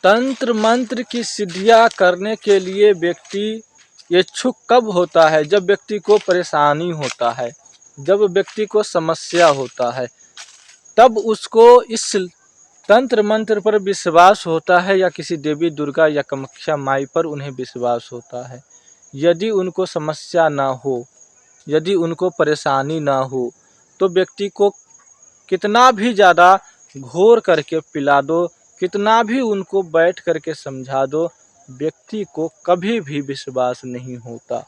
तंत्र मंत्र की सिद्धियां करने के लिए व्यक्ति इच्छुक कब होता है? जब व्यक्ति को परेशानी होता है, जब व्यक्ति को समस्या होता है, तब उसको इस तंत्र मंत्र पर विश्वास होता है या किसी देवी दुर्गा या कामाख्या माई पर उन्हें विश्वास होता है। यदि उनको समस्या ना हो, यदि उनको परेशानी ना हो, तो व्यक्ति को कितना भी ज़्यादा घोर करके पिला दो, कितना भी उनको बैठ करके समझा दो, व्यक्ति को कभी भी विश्वास नहीं होता।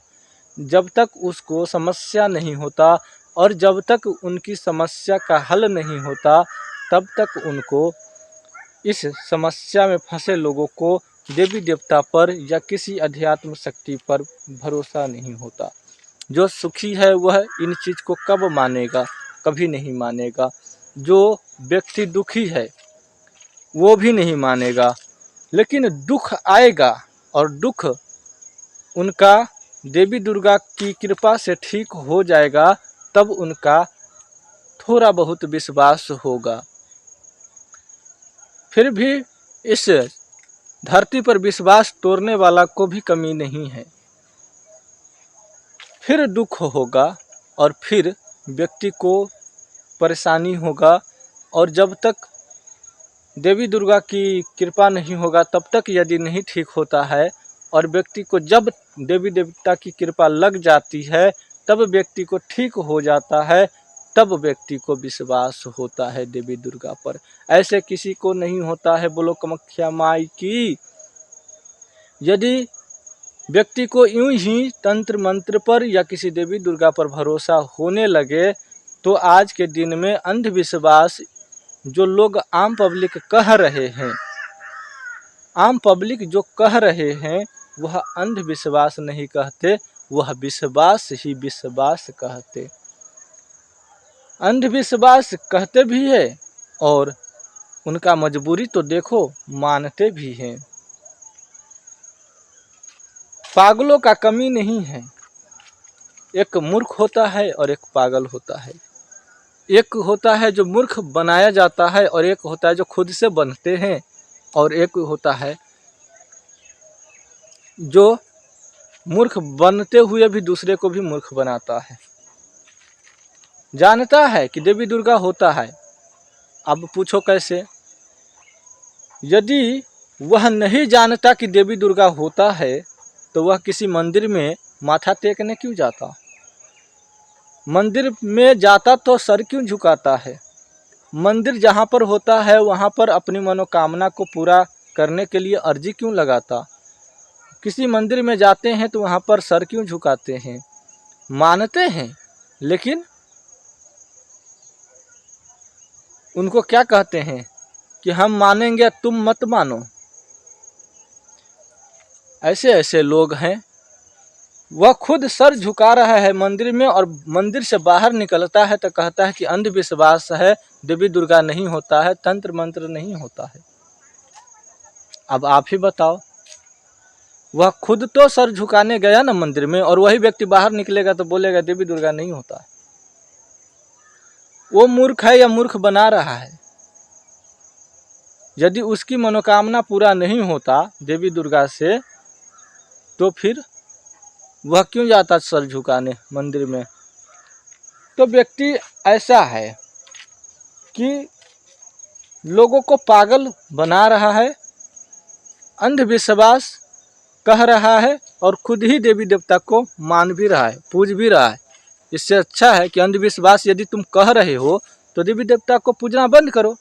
जब तक उसको समस्या नहीं होता और जब तक उनकी समस्या का हल नहीं होता, तब तक उनको इस समस्या में फंसे लोगों को देवी देवता पर या किसी अध्यात्म शक्ति पर भरोसा नहीं होता। जो सुखी है वह इन चीज़ को कब मानेगा? कभी नहीं मानेगा। जो व्यक्ति दुखी है वो भी नहीं मानेगा। लेकिन दुख आएगा और दुख उनका देवी दुर्गा की कृपा से ठीक हो जाएगा, तब उनका थोड़ा बहुत विश्वास होगा। फिर भी इस धरती पर विश्वास तोड़ने वाला को भी कमी नहीं है। फिर दुख होगा और फिर व्यक्ति को परेशानी होगा, और जब तक देवी दुर्गा की कृपा नहीं होगा तब तक यदि नहीं ठीक होता है, और व्यक्ति को जब देवी देवता की कृपा लग जाती है तब व्यक्ति को ठीक हो जाता है, तब व्यक्ति को विश्वास होता है देवी दुर्गा पर। ऐसे किसी को नहीं होता है। बोलो कामाख्या माई की। यदि व्यक्ति को यूं ही तंत्र मंत्र पर या किसी देवी दुर्गा पर भरोसा होने लगे, तो आज के दिन में अंधविश्वास जो लोग आम पब्लिक कह रहे हैं, आम पब्लिक जो कह रहे हैं, वह अंधविश्वास नहीं कहते, वह विश्वास ही विश्वास कहते। अंधविश्वास कहते भी है और उनका मजबूरी तो देखो, मानते भी हैं। पागलों का कमी नहीं है। एक मूर्ख होता है और एक पागल होता है। एक होता है जो मूर्ख बनाया जाता है और एक होता है जो खुद से बनते हैं, और एक होता है जो मूर्ख बनते हुए भी दूसरे को भी मूर्ख बनाता है। जानता है कि देवी दुर्गा होता है, अब पूछो कैसे? यदि वह नहीं जानता कि देवी दुर्गा होता है, तो वह किसी मंदिर में माथा टेकने क्यों जाता? मंदिर में जाता तो सर क्यों झुकाता है? मंदिर जहाँ पर होता है वहाँ पर अपनी मनोकामना को पूरा करने के लिए अर्जी क्यों लगाता? किसी मंदिर में जाते हैं तो वहाँ पर सर क्यों झुकाते हैं? मानते हैं, लेकिन उनको क्या कहते हैं कि हम मानेंगे तुम मत मानो। ऐसे ऐसे लोग हैं। वह खुद सर झुका रहा है मंदिर में, और मंदिर से बाहर निकलता है तो कहता है कि अंधविश्वास है, देवी दुर्गा नहीं होता है, तंत्र मंत्र नहीं होता है। अब आप ही बताओ, वह खुद तो सर झुकाने गया ना मंदिर में, और वही व्यक्ति बाहर निकलेगा तो बोलेगा देवी दुर्गा नहीं होता है। वो मूर्ख है या मूर्ख बना रहा है? यदि उसकी मनोकामना पूरा नहीं होता देवी दुर्गा से, तो फिर वह क्यों जाता सर झुकाने मंदिर में? तो व्यक्ति ऐसा है कि लोगों को पागल बना रहा है, अंधविश्वास कह रहा है, और खुद ही देवी देवता को मान भी रहा है, पूज भी रहा है। इससे अच्छा है कि अंधविश्वास यदि तुम कह रहे हो तो देवी देवता को पूजना बंद करो,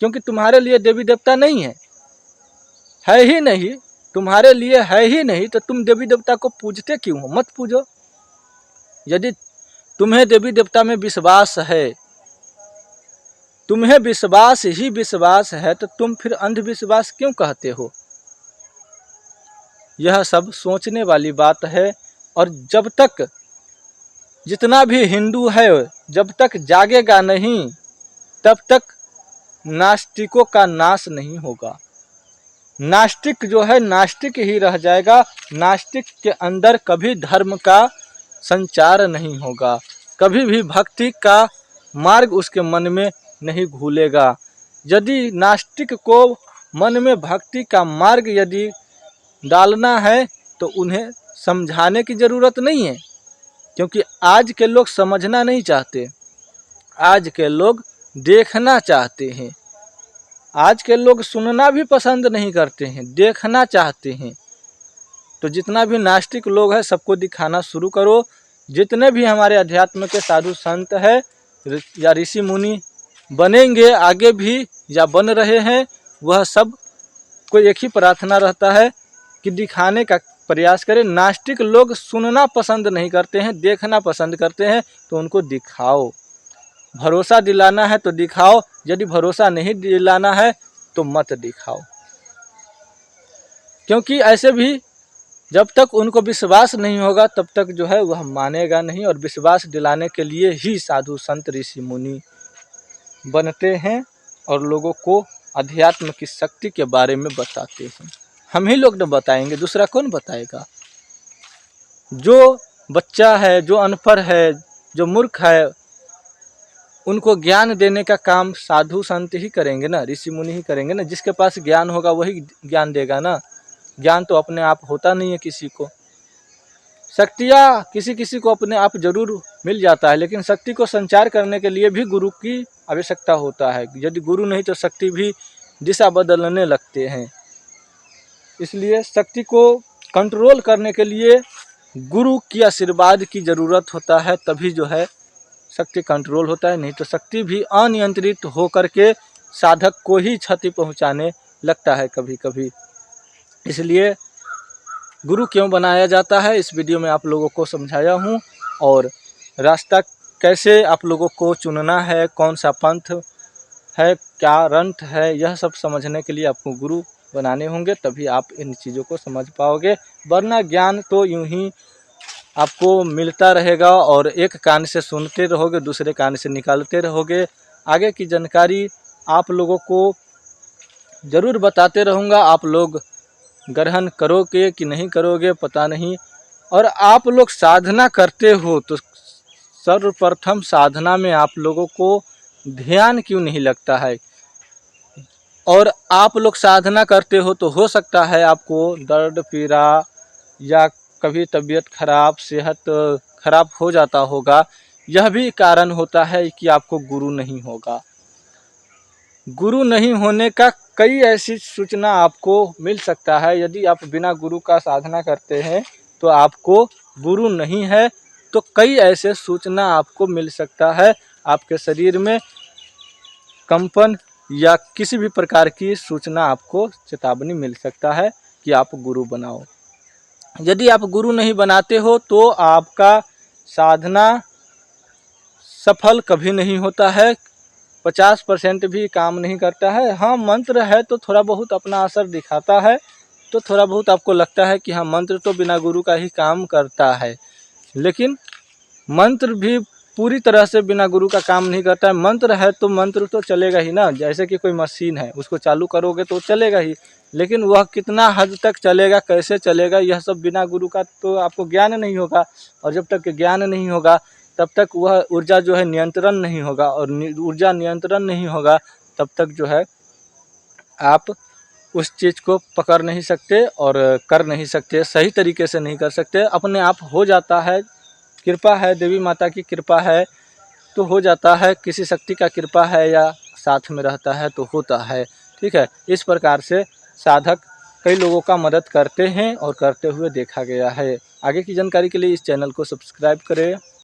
क्योंकि तुम्हारे लिए देवी देवता नहीं है ही नहीं, तुम्हारे लिए है ही नहीं, तो तुम देवी देवता को पूजते क्यों हो? मत पूजो। यदि तुम्हें देवी देवता में विश्वास है, तुम्हें विश्वास ही विश्वास है, तो तुम फिर अंधविश्वास क्यों कहते हो? यह सब सोचने वाली बात है। और जब तक जितना भी हिंदू है जब तक जागेगा नहीं, तब तक नास्तिकों का नाश नहीं होगा। नास्तिक जो है नास्तिक ही रह जाएगा। नास्तिक के अंदर कभी धर्म का संचार नहीं होगा, कभी भी भक्ति का मार्ग उसके मन में नहीं घुलेगा। यदि नास्तिक को मन में भक्ति का मार्ग यदि डालना है तो उन्हें समझाने की ज़रूरत नहीं है, क्योंकि आज के लोग समझना नहीं चाहते, आज के लोग देखना चाहते हैं। आज के लोग सुनना भी पसंद नहीं करते हैं, देखना चाहते हैं। तो जितना भी नास्तिक लोग हैं सबको दिखाना शुरू करो। जितने भी हमारे अध्यात्म के साधु संत हैं या ऋषि मुनि बनेंगे आगे भी या बन रहे हैं, वह सब को एक ही प्रार्थना रहता है कि दिखाने का प्रयास करें। नास्तिक लोग सुनना पसंद नहीं करते हैं, देखना पसंद करते हैं, तो उनको दिखाओ। भरोसा दिलाना है तो दिखाओ, यदि भरोसा नहीं दिलाना है तो मत दिखाओ। क्योंकि ऐसे भी जब तक उनको विश्वास नहीं होगा तब तक जो है वह मानेगा नहीं, और विश्वास दिलाने के लिए ही साधु संत ऋषि मुनि बनते हैं और लोगों को अध्यात्म की शक्ति के बारे में बताते हैं। हम ही लोग न बताएंगे, दूसरा कौन बताएगा? जो बच्चा है, जो अनपढ़ है, जो मूर्ख है, उनको ज्ञान देने का काम साधु संत ही करेंगे ना, ऋषि मुनि ही करेंगे ना। जिसके पास ज्ञान होगा वही ज्ञान देगा ना। ज्ञान तो अपने आप होता नहीं है किसी को। शक्तियाँ किसी किसी को अपने आप जरूर मिल जाता है, लेकिन शक्ति को संचार करने के लिए भी गुरु की आवश्यकता होता है। यदि गुरु नहीं तो शक्ति भी दिशा बदलने लगते हैं। इसलिए शक्ति को कंट्रोल करने के लिए गुरु की आशीर्वाद की ज़रूरत होता है, तभी जो है शक्ति कंट्रोल होता है। नहीं तो शक्ति भी अनियंत्रित होकर के साधक को ही क्षति पहुंचाने लगता है कभी कभी। इसलिए गुरु क्यों बनाया जाता है इस वीडियो में आप लोगों को समझाया हूं, और रास्ता कैसे आप लोगों को चुनना है, कौन सा पंथ है, क्या रंथ है, यह सब समझने के लिए आपको गुरु बनाने होंगे, तभी आप इन चीज़ों को समझ पाओगे। वरना ज्ञान तो यूं ही आपको मिलता रहेगा और एक कान से सुनते रहोगे, दूसरे कान से निकालते रहोगे। आगे की जानकारी आप लोगों को ज़रूर बताते रहूँगा, आप लोग ग्रहण करोगे कि नहीं करोगे पता नहीं। और आप लोग साधना करते हो तो सर्वप्रथम साधना में आप लोगों को ध्यान क्यों नहीं लगता है? और आप लोग साधना करते हो तो हो सकता है आपको दर्द पीड़ा या कभी तबीयत खराब, सेहत खराब हो जाता होगा। यह भी कारण होता है कि आपको गुरु नहीं होगा। गुरु नहीं होने का कई ऐसी सूचना आपको मिल सकता है। यदि आप बिना गुरु का साधना करते हैं तो आपको गुरु नहीं है, तो कई ऐसे सूचना आपको मिल सकता है। आपके शरीर में कंपन या किसी भी प्रकार की सूचना आपको चेतावनी मिल सकता है कि आप गुरु बनाओ। यदि आप गुरु नहीं बनाते हो तो आपका साधना सफल कभी नहीं होता है, 50% भी काम नहीं करता है। हाँ, मंत्र है तो थोड़ा बहुत अपना असर दिखाता है, तो थोड़ा बहुत आपको लगता है कि हाँ मंत्र तो बिना गुरु का ही काम करता है, लेकिन मंत्र भी पूरी तरह से बिना गुरु का काम नहीं करता है। मंत्र है तो मंत्र तो चलेगा ही ना, जैसे कि कोई मशीन है उसको चालू करोगे तो चलेगा ही, लेकिन वह कितना हद तक चलेगा, कैसे चलेगा, यह सब बिना गुरु का तो आपको ज्ञान नहीं होगा। और जब तक ज्ञान नहीं होगा तब तक वह ऊर्जा जो है नियंत्रण नहीं होगा, और ऊर्जा नियंत्रण नहीं होगा तब तक जो है आप उस चीज़ को पकड़ नहीं सकते और कर नहीं सकते, सही तरीके से नहीं कर सकते। अपने आप हो जाता है, कृपा है, देवी माता की कृपा है तो हो जाता है, किसी शक्ति का कृपा है या साथ में रहता है तो होता है। ठीक है, इस प्रकार से साधक कई लोगों का मदद करते हैं और करते हुए देखा गया है। आगे की जानकारी के लिए इस चैनल को सब्सक्राइब करें।